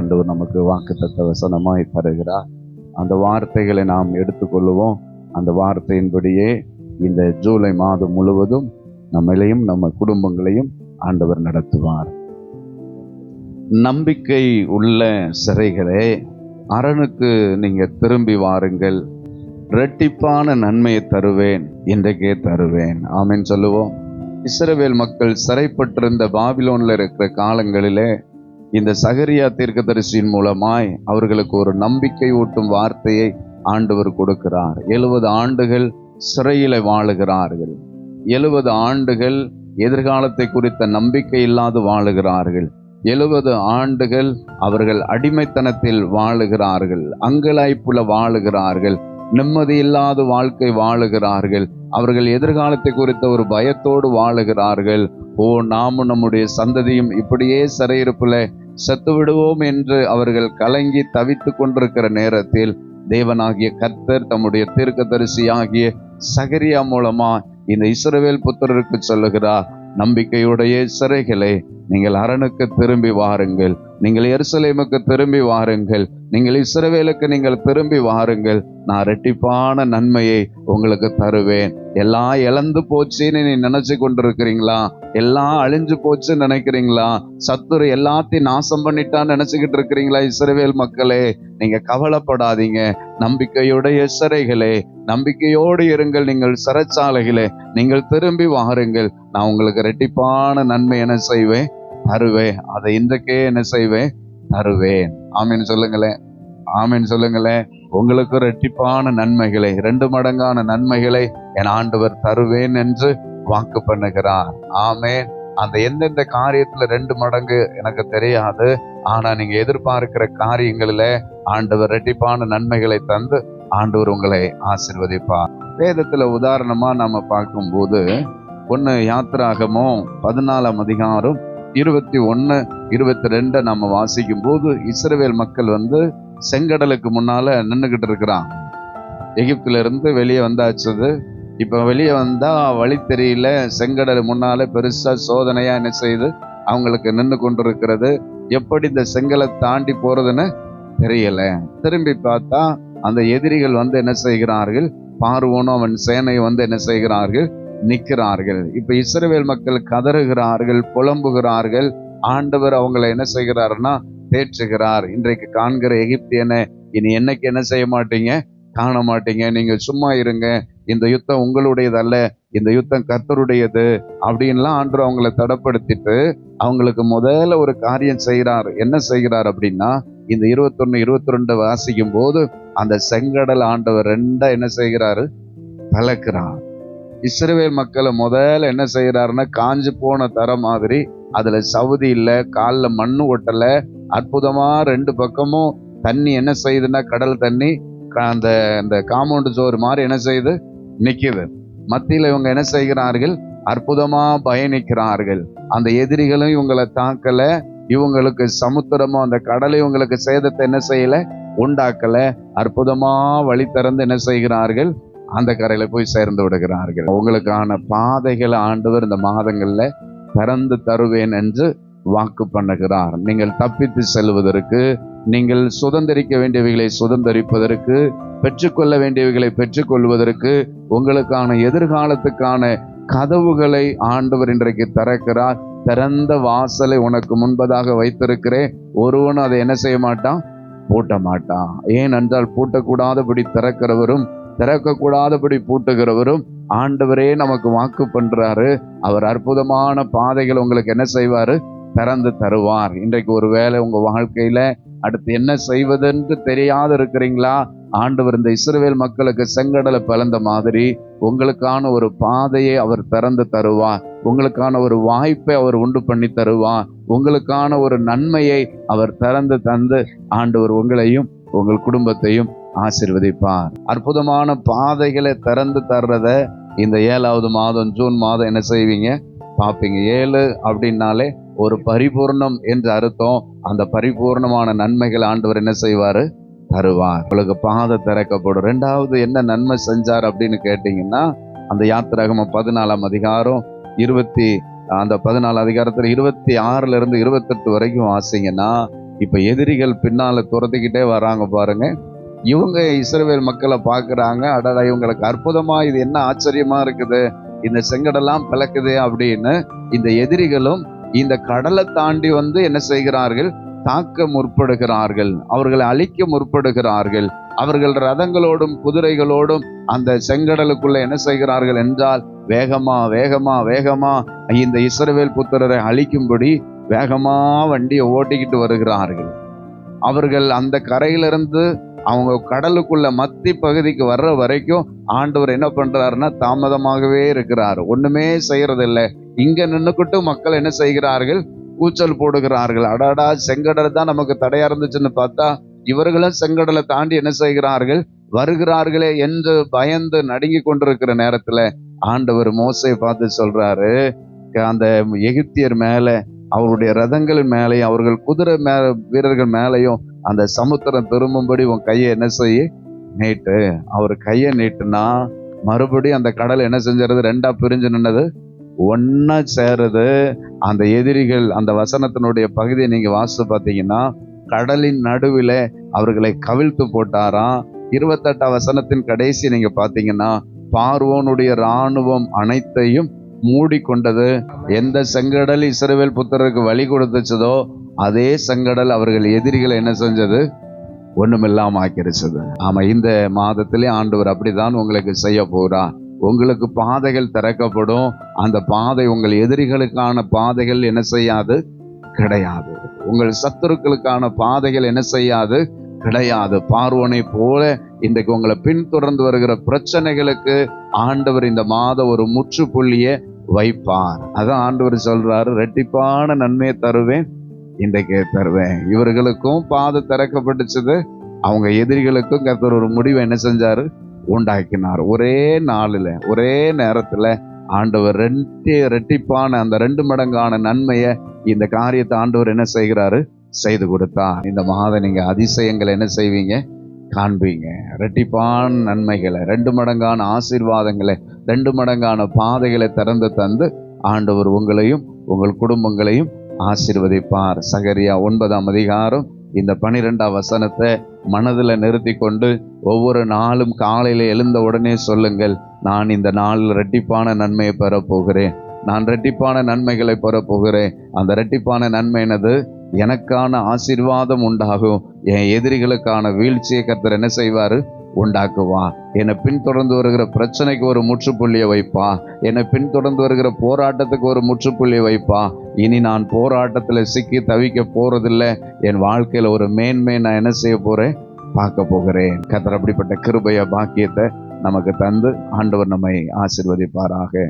ஆண்டவர் நமக்கு வாக்குத்தத்த வசனமாய் தருகிறார். அந்த வார்த்தைகளை நாம் எடுத்துக்கொள்ளுவோம். அந்த வார்த்தையின்படியே இந்த ஜூலை மாதம் முழுவதும் நம்மளையும் நம்ம குடும்பங்களையும் ஆண்டவர் நடத்துவார். நம்பிக்கை உள்ள சிறைகளே, அரணுக்கு நீங்க திரும்பி வாருங்கள், இரட்டிப்பான நன்மையை தருவேன், இன்றைக்கே தருவேன். ஆமென் சொல்லுவோம். இஸ்ரவேல் மக்கள் சிறைப்பட்டிருந்த பாபிலோன்ல இருக்கிற காலங்களிலே இந்த சகரியா தீர்க்கதரிசியின் மூலமாய் அவர்களுக்கு ஒரு நம்பிக்கை ஊட்டும் வார்த்தையை ஆண்டவர் கொடுக்கிறார். 70 ஆண்டுகள் சிறையில வாழுகிறார்கள். 70 ஆண்டுகள் எதிர்காலத்தை குறித்த நம்பிக்கை இல்லாது வாழுகிறார்கள். 70 ஆண்டுகள் அவர்கள் அடிமைத்தனத்தில் வாழுகிறார்கள், அங்கலாய்ப்புல வாழுகிறார்கள், நிம்மதியில்லாத வாழ்க்கை வாழுகிறார்கள். அவர்கள் எதிர்காலத்தை குறித்த ஒரு பயத்தோடு வாழுகிறார்கள். நாமும் நம்முடைய சந்ததியும் இப்படியே சிறையிருப்புல செத்து விடுவோம் என்று அவர்கள் கலங்கி தவித்து கொண்டிருக்கிற நேரத்தில் தேவனாகிய கர்த்தர் தம்முடைய தீர்க்கதரிசியாகிய சகரியா மூலமா இந்த இஸ்ரவேல் புத்திரருக்கு சொல்லுகிறார், நம்பிக்கையுடைய சிறைகளே, நீங்கள் அரணுக்கு திரும்பி வாருங்கள், நீங்கள் எருசலேமுக்கு திரும்பி வாருங்கள், நீங்கள் இஸ்ரவேலுக்கு நீங்கள் திரும்பி வாருங்கள், நான் இரட்டிப்பான நன்மையை உங்களுக்கு தருவேன். எல்லாம் இழந்து போச்சுன்னு நீ நினைச்சு கொண்டிருக்கிறீங்களா? எல்லாம் அழிஞ்சு போச்சுன்னு நினைக்கிறீங்களா? சத்துரு எல்லாத்தையும் நாசம் பண்ணிட்டான்னு நினைச்சுக்கிட்டு இருக்கிறீங்களா? இஸ்ரவேல் மக்களே, நீங்க கவலைப்படாதீங்க. நம்பிக்கையுடைய சிறைகளே, நம்பிக்கையோடு இருங்கள். நீங்கள் சிறைச்சாலைகளே, நீங்கள் திரும்பி வாருங்கள். நான் உங்களுக்கு இரட்டிப்பான நன்மை என்ன செய்வேன்? தருவேன். அதை இன்றைக்கே என்ன செய்வேன்? தருவேன். ஆமீன் சொல்லுங்களேன். ஆமீன் சொல்லுங்களேன். உங்களுக்கு இரட்டிப்பான நன்மைகளை, 2 மடங்கான நன்மைகளை என் ஆண்டவர் தருவேன் என்று வாக்கு பண்ணுகிறார். ஆமேன். அந்த எந்தெந்த காரியத்துல 2 மடங்கு எனக்கு தெரியாது. ஆனா நீங்க எதிர்பார்க்கிற காரியங்களில ஆண்டவர் இரட்டிப்பான நன்மைகளை தந்து ஆண்டவர் உங்களை ஆசீர்வதிப்பார். வேதத்துல உதாரணமா நாம பார்க்கும்போது 1 யாத்திராகமம் 14ஆம் அதிகாரம் 21, 22 நம்ம வாசிக்கும் போது இஸ்ரவேல் மக்கள் செங்கடலுக்கு முன்னால நின்றுகிட்டு இருக்கிறான். எகிப்துல இருந்து வெளியே வந்தாச்சுது. இப்ப வெளியே வந்தா வழி தெரியல. செங்கடல் முன்னால பெருசா சோதனையா என்ன செய்யுது? அவங்களுக்கு நின்று கொண்டிருக்கிறது. எப்படி இந்த செங்கலை தாண்டி போறதுன்னு தெரியல. திரும்பி பார்த்தா அந்த எதிரிகள் என்ன செய்கிறார்கள்? பார்வோனும் அவன் சேனை என்ன செய்கிறார்கள்? நிற்கிறார்கள். இப்ப இஸ்ரவேல் மக்கள் கதறுகிறார்கள், புலம்புகிறார்கள். ஆண்டவர் அவங்களை என்ன செய்கிறாருன்னா தேற்றுகிறார். இன்றைக்கு காண்கிற எகிப்தியனை இனி என்னைக்கு என்ன செய்ய மாட்டீங்க? காண மாட்டீங்க. நீங்க சும்மா இருங்க. இந்த யுத்தம் உங்களுடையது அல்ல, இந்த யுத்தம் கர்த்தருடையது அப்படின்லாம் ஆண்டவர் அவங்களை தடப்படுத்திட்டு அவங்களுக்கு முதல்ல ஒரு காரியம் செய்கிறார். என்ன செய்கிறார் அப்படின்னா, இந்த 21, 22 வாசிக்கும் போது அந்த செங்கடல் ஆண்டவர் 2 என்ன செய்கிறாரு? கலக்கிறார். இஸ்ரவேல் மக்களை முதல்ல என்ன செய்யறாருன்னா, காஞ்சு போன தர மாதிரி அதுல சவுதி இல்ல, காலில் மண்ணு ஒட்டல, அற்புதமா 2 பக்கமும் தண்ணி என்ன செய்யுதுன்னா, கடல் தண்ணி அந்த காம்பவுண்டு சோறு மாதிரி என்ன செய்யுது? நிக்குது. மத்தியில இவங்க என்ன செய்கிறார்கள்? அற்புதமா பயணிக்கிறார்கள். அந்த எதிரிகளும் இவங்களை தாக்கல, இவங்களுக்கு சமுத்திரமும் அந்த கடலை இவங்களுக்கு சேதத்தை என்ன செய்யல? உண்டாக்கல. அற்புதமா வழி திறந்து என்ன செய்கிறார்கள்? அந்த கரையில போய் சேர்ந்து விடுகிறார்கள். உங்களுக்கான பாதைகளை ஆண்டவர் இந்த மாதங்கள்ல திறந்து தருவேன் என்று வாக்கு பண்ணுகிறார். நீங்கள் தப்பித்து செல்வதற்கு, நீங்கள் சுதந்திரிக்க வேண்டியவைகளை சுதந்திரிப்பதற்கு, பெற்றுக்கொள்ள வேண்டியவைகளை பெற்றுக்கொள்வதற்கு, உங்களுக்கான எதிர்காலத்துக்கான கதவுகளை ஆண்டவர் இன்றைக்கு திறக்கிறார். திறந்த வாசலை உனக்கு முன்பதாக வைத்திருக்கிறேன். ஒருவனும் அதை என்ன செய்ய மாட்டான்? பூட்ட மாட்டான். ஏனென்றால் பூட்டக்கூடாதபடி திறக்கிறவரும் திறக்கக்கூடாதபடி பூட்டுகிறவரும் ஆண்டவரே நமக்கு வாக்கு பண்றாரு. அவர் அற்புதமான பாதைகள் உங்களுக்கு என்ன செய்வாரு? திறந்து தருவார். இன்றைக்கு ஒரு வேளை உங்க வாழ்க்கையில அடுத்து என்ன செய்வதென்று தெரியாது இருக்கிறீங்களா? ஆண்டவர் இந்த இஸ்ரவேல் மக்களுக்கு செங்கடலை பிளந்த மாதிரி உங்களுக்கான ஒரு பாதையை அவர் திறந்து தருவார். உங்களுக்கான ஒரு வாய்ப்பை அவர் உண்டு பண்ணி தருவார். உங்களுக்கான ஒரு நன்மையை அவர் திறந்து தந்து ஆண்டவர் உங்களையும் உங்கள் குடும்பத்தையும் ஆசீர்வதிப்பார். அற்புதமான பாதைகளை திறந்து தர்றத இந்த 7வது மாதம் ஜூன் மாதம் என்ன செய்வீங்க? பார்ப்பீங்க. 7 அப்படின்னாலே ஒரு பரிபூர்ணம் என்று அர்த்தம். அந்த பரிபூர்ணமான நன்மைகள் ஆண்டவர் என்ன செய்வாரு? தருவார். உங்களுக்கு பாதை திறக்கப்படும். 2வது என்ன நன்மை செஞ்சார் அப்படின்னு கேட்டீங்கன்னா, அந்த யாத்திராகமம் 14ஆம் அதிகாரம் அந்த 14 அதிகாரத்துல 26 இருந்து 28 வரைக்கும் வாசிங்கன்னா, இப்ப எதிரிகள் பின்னால துரத்திக்கிட்டே வராங்க பாருங்க. இவங்க இஸ்ரவேல் மக்களை பார்க்கறாங்க. அடடா, இவங்களுக்கு அற்புதமா, இது என்ன ஆச்சரியமா இருக்குது, இந்த செங்கடெல்லாம் பிளக்குது அப்படின்னு இந்த எதிரிகளும் இந்த கடலை தாண்டி வந்து என்ன செய்கிறார்கள், தாக்க முற்படுகிறார்கள், அவர்களை அழிக்க முற்படுகிறார்கள். அவர்கள் ரதங்களோடும் குதிரைகளோடும் அந்த செங்கடலுக்குள்ள என்ன செய்கிறார்கள் என்றால், வேகமா வேகமா வேகமா இந்த இஸ்ரவேல் புத்திரரை அழிக்கும்படி வேகமா வண்டியை ஓட்டிக்கிட்டு வருகிறார்கள். அவர்கள் அந்த கரையிலிருந்து அவங்க கடலுக்குள்ள மத்தி பகுதிக்கு வர்ற வரைக்கும் ஆண்டவர் என்ன பண்றாருன்னா தாமதமாகவே இருக்கிறார், ஒண்ணுமே செய்யறதில்லை. இங்க நின்னுக்கிட்டு மக்கள் என்ன செய்கிறார்கள், கூச்சல் போடுகிறார்கள். அடாடா, செங்கடல் தான் நமக்கு தடையா இருந்துச்சுன்னு பார்த்தா இவர்களும் செங்கடலை தாண்டி என்ன செய்கிறார்கள், வருகிறார்களே என்று பயந்து நடுங்கி கொண்டிருக்கிற நேரத்துல ஆண்டவர் மோசையை பார்த்து சொல்றாரு, அந்த எகிப்தியர் மேல, அவருடைய ரதங்கள் மேலையும் அவர்கள் குதிரை வீரர்கள் மேலையும் அந்த சமுத்திரம் திரும்பும்படி உன் கையை என்ன செய்ய நீட்டு. அவர் கையை நீட்டுனா மறுபடியும் அந்த கடல் என்ன செஞ்சிருது, 2ஆ பிரிஞ்சு நின்னது, ஒன்னா சேருது. அந்த எதிரிகள், அந்த வசனத்தினுடைய பகுதியை நீங்க வாசித்து பார்த்தீங்கன்னா, கடலின் நடுவில் அவர்களை கவிழ்த்து போட்டாராம். 28ஆம் வசனத்தின் கடைசி நீங்க பார்த்தீங்கன்னா, பார்வோனுடைய இராணுவம் அனைத்தையும் மூடிக்கொண்டது. எந்த செங்கடல் இஸ்ரவேல் புத்திரருக்கு வழி கொடுத்துச்சதோ அதே செங்கடல் அவர்கள் எதிரிகளை என்ன செஞ்சது, ஒண்ணுமில்லாம ஆக்கிருச்சது. ஆமா, இந்த மாதத்திலே ஆண்டவர் அப்படிதான் உங்களுக்கு செய்ய போறார். உங்களுக்கு பாதைகள் திறக்கப்படும். அந்த பாதை உங்கள் எதிரிகளுக்கான பாதைகள் என்ன செய்யாது, கிடையாது. உங்கள் சத்துருக்களுக்கான பாதைகள் என்ன செய்யாது, கிடையாது. பார்வோனை போல இன்றைக்கு உங்களை பின்தொடர்ந்து வருகிற பிரச்சனைகளுக்கு ஆண்டவர் இந்த மாதம் ஒரு முற்றுப்புள்ளியை வைப்பார். அதான் ஆண்டவர் சொல்றாரு, ரெட்டிப்பான நன்மையை தருவேன், இன்றைக்கு தருவேன். இவர்களுக்கும் பாதை திறக்கப்பட்டுச்சது, அவங்க எதிரிகளுக்கும் கர்த்தர் ஒரு முடிவை என்ன செஞ்சாரு, உண்டாக்கினார். ஒரே நாளில் ஒரே நேரத்துல ஆண்டவர் ரெட்டிப்பான அந்த 2 மடங்கான நன்மையை, இந்த காரியத்தை ஆண்டவர் என்ன செய்கிறாரு, செய்து கொடுத்தா. இந்த மாதம் நீங்க அதிசயங்களை என்ன செய்வீங்க, காண்பீங்க. ரெட்டிப்பான நன்மைகளை, 2 மடங்கான ஆசீர்வாதங்களை, 2 மடங்கான பாதைகளை திறந்து தந்து ஆண்டவர் உங்களையும் உங்கள் குடும்பங்களையும் ஆசீர்வதிப்பார். சகரியா 9ஆம் அதிகாரம் இந்த 12ஆம் வசனத்தை மனதில் நிறுத்தி கொண்டு ஒவ்வொரு நாளும் காலையில எழுந்த உடனே சொல்லுங்கள், நான் இந்த நாளில் ரெட்டிப்பான நன்மையை பெறப்போகிறேன், நான் ரெட்டிப்பான நன்மைகளை பெறப்போகிறேன். அந்த ரெட்டிப்பான நன்மை என்னது, எனக்கான ஆசீர்வாதம் உண்டாகும், என் எதிரிகளுக்கான வீழ்ச்சியை கர்த்தர் என்ன செய்வாரு, உண்டாக்குவா. என்னை பின்தொடர்ந்து வருகிற பிரச்சனைக்கு ஒரு முற்றுப்புள்ளியை வைப்பா. என்னை பின்தொடர்ந்து வருகிற போராட்டத்துக்கு ஒரு முற்றுப்புள்ளியை வைப்பா. இனி நான் போராட்டத்துல சிக்கி தவிக்க போறதில்லை. என் வாழ்க்கையில ஒரு மேன்மை நான் என்ன செய்ய போறேன், பார்க்க போகிறேன். கர்த்தர் அப்படிப்பட்ட கிருபைய பாக்கியத்தை நமக்கு தந்து ஆண்டவர் நம்மை ஆசீர்வதிப்பாராக.